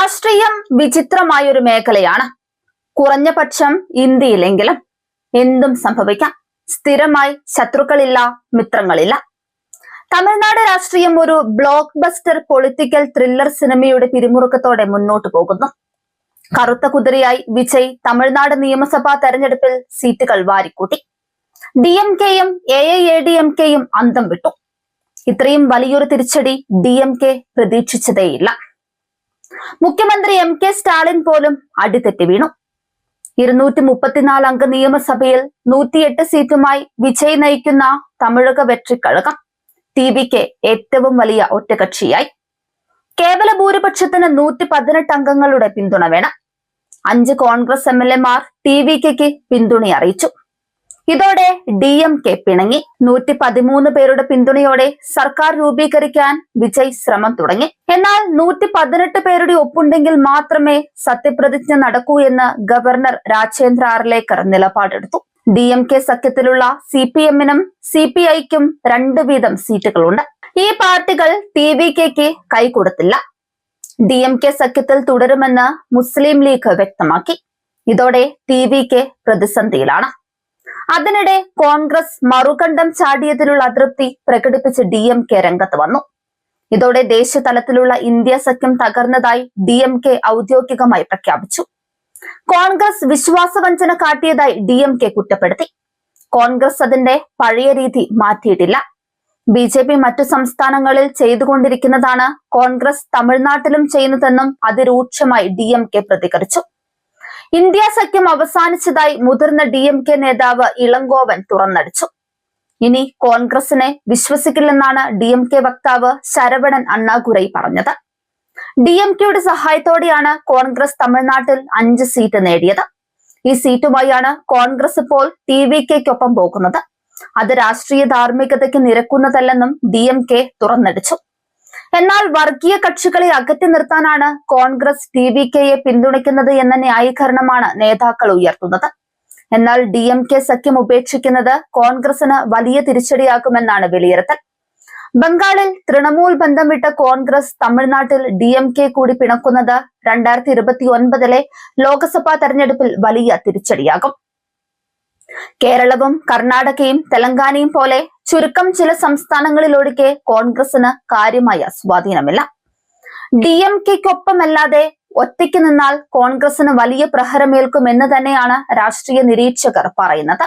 രാഷ്ട്രീയം വിചിത്രമായൊരു മേഖലയാണ്. കുറഞ്ഞ പക്ഷം ഇന്ത്യയിലെങ്കിലും എന്തും സംഭവിക്കാം. സ്ഥിരമായി ശത്രുക്കളില്ല, മിത്രങ്ങളില്ല. തമിഴ്നാട് രാഷ്ട്രീയം ഒരു ബ്ലോക്ക് ബസ്റ്റർ പൊളിറ്റിക്കൽ ത്രില്ലർ സിനിമയുടെ പിരിമുറുക്കത്തോടെ മുന്നോട്ടു പോകുന്നു. കറുത്ത കുതിരയായി വിജയ് തമിഴ്നാട് നിയമസഭാ തെരഞ്ഞെടുപ്പിൽ സീറ്റുകൾ വാരിക്കൂട്ടി. DMK-യും AIADMK-യും അന്തം വിട്ടു. ഇത്രയും വലിയൊരു തിരിച്ചടി DMK പ്രതീക്ഷിച്ചതേയില്ല. മുഖ്യമന്ത്രി MK സ്റ്റാലിൻ പോലും അടിതെറ്റി വീണു. 234 അംഗ നിയമസഭയിൽ 108 സീറ്റുമായി വിജയ് നയിക്കുന്ന തമിഴക വെട്രിക്കഴകം TVK ഏറ്റവും വലിയ ഒറ്റകക്ഷിയായി. കേവല ഭൂരിപക്ഷത്തിന് 118 അംഗങ്ങളുടെ പിന്തുണ വേണം. 5 കോൺഗ്രസ് MLA-മാർ TVK-ക്ക് പിന്തുണ അറിയിച്ചു. ഇതോടെ DMK പിണങ്ങി. 113 പേരുടെ പിന്തുണയോടെ സർക്കാർ രൂപീകരിക്കാൻ വിജയ് ശ്രമം തുടങ്ങി. എന്നാൽ 118 പേരുടെ ഒപ്പുണ്ടെങ്കിൽ മാത്രമേ സത്യപ്രതിജ്ഞ നടക്കൂ എന്ന് ഗവർണർ രാജേന്ദ്ര ആർലേക്കർ നിലപാടെടുത്തു. DMK സഖ്യത്തിലുള്ള CPM-നും CPI-ക്കും 2 വീതം സീറ്റുകളുണ്ട്. ഈ പാർട്ടികൾ TVK-ക്ക് കൈകൊടുത്തില്ല. DMK സഖ്യത്തിൽ തുടരുമെന്ന് മുസ്ലിം ലീഗ് വ്യക്തമാക്കി. ഇതോടെ TVK പ്രതിസന്ധിയിലാണ്. അതിനിടെ കോൺഗ്രസ് മറുകണ്ഠം ചാടിയതിലുള്ള അതൃപ്തി പ്രകടിപ്പിച്ച് DMK രംഗത്ത് വന്നു. ഇതോടെ ദേശീയതലത്തിലുള്ള ഇന്ത്യ സഖ്യം തകർന്നതായി DMK ഔദ്യോഗികമായി പ്രഖ്യാപിച്ചു. കോൺഗ്രസ് വിശ്വാസവഞ്ചന കാട്ടിയതായി DMK കുറ്റപ്പെടുത്തി. കോൺഗ്രസ് അതിന്റെ പഴയ രീതി മാറ്റിയിട്ടില്ല. BJP മറ്റു സംസ്ഥാനങ്ങളിൽ ചെയ്തുകൊണ്ടിരിക്കുന്നതാണ് കോൺഗ്രസ് തമിഴ്നാട്ടിലും ചെയ്യുന്നതെന്നും അതിരൂക്ഷമായി DMK പ്രതികരിച്ചു. ഇന്ത്യ സഖ്യം അവസാനിച്ചതായി മുതിർന്ന DMK നേതാവ് ഇളങ്കോവൻ തുറന്നടിച്ചു. ഇനി കോൺഗ്രസിനെ വിശ്വസിക്കില്ലെന്നാണ് DMK വക്താവ് ശരവണൻ അണ്ണാദുരൈ പറഞ്ഞത്. DMK-യുടെ സഹായത്തോടെയാണ് കോൺഗ്രസ് തമിഴ്നാട്ടിൽ 5 സീറ്റ് നേടിയത്. ഈ സീറ്റുമായാണ് കോൺഗ്രസ് ഇപ്പോൾ TVK-ക്കൊപ്പം പോകുന്നത്. അത് രാഷ്ട്രീയ ധാർമ്മികതയ്ക്ക് നിരക്കുന്നതല്ലെന്നും DMK തുറന്നടിച്ചു. എന്നാൽ വർഗീയ കക്ഷികളെ അകറ്റി നിർത്താനാണ് കോൺഗ്രസ് TVK-യെ പിന്തുണയ്ക്കുന്നത് എന്ന ന്യായീകരണമാണ് നേതാക്കൾ ഉയർത്തുന്നത്. എന്നാൽ DMK സഖ്യം ഉപേക്ഷിക്കുന്നത് കോൺഗ്രസിന് വലിയ തിരിച്ചടിയാകുമെന്നാണ് വിലയിരുത്തൽ. ബംഗാളിൽ തൃണമൂൽ ബന്ധം വിട്ട കോൺഗ്രസ് തമിഴ്നാട്ടിൽ DMK കൂടി പിണക്കുന്നത് 2029-ലെ ലോക്സഭാ തെരഞ്ഞെടുപ്പിൽ വലിയ തിരിച്ചടിയാകും. കേരളവും കർണാടകയും തെലങ്കാനയും പോലെ ചുരുക്കം ചില സംസ്ഥാനങ്ങളിലൊഴികെ കോൺഗ്രസിന് കാര്യമായ സ്വാധീനമില്ല. DMK-ക്കൊപ്പമല്ലാതെ ഒറ്റയ്ക്ക് നിന്നാൽ കോൺഗ്രസിന് വലിയ പ്രഹരമേൽക്കുമെന്ന് തന്നെയാണ് രാഷ്ട്രീയ നിരീക്ഷകർ പറയുന്നത്.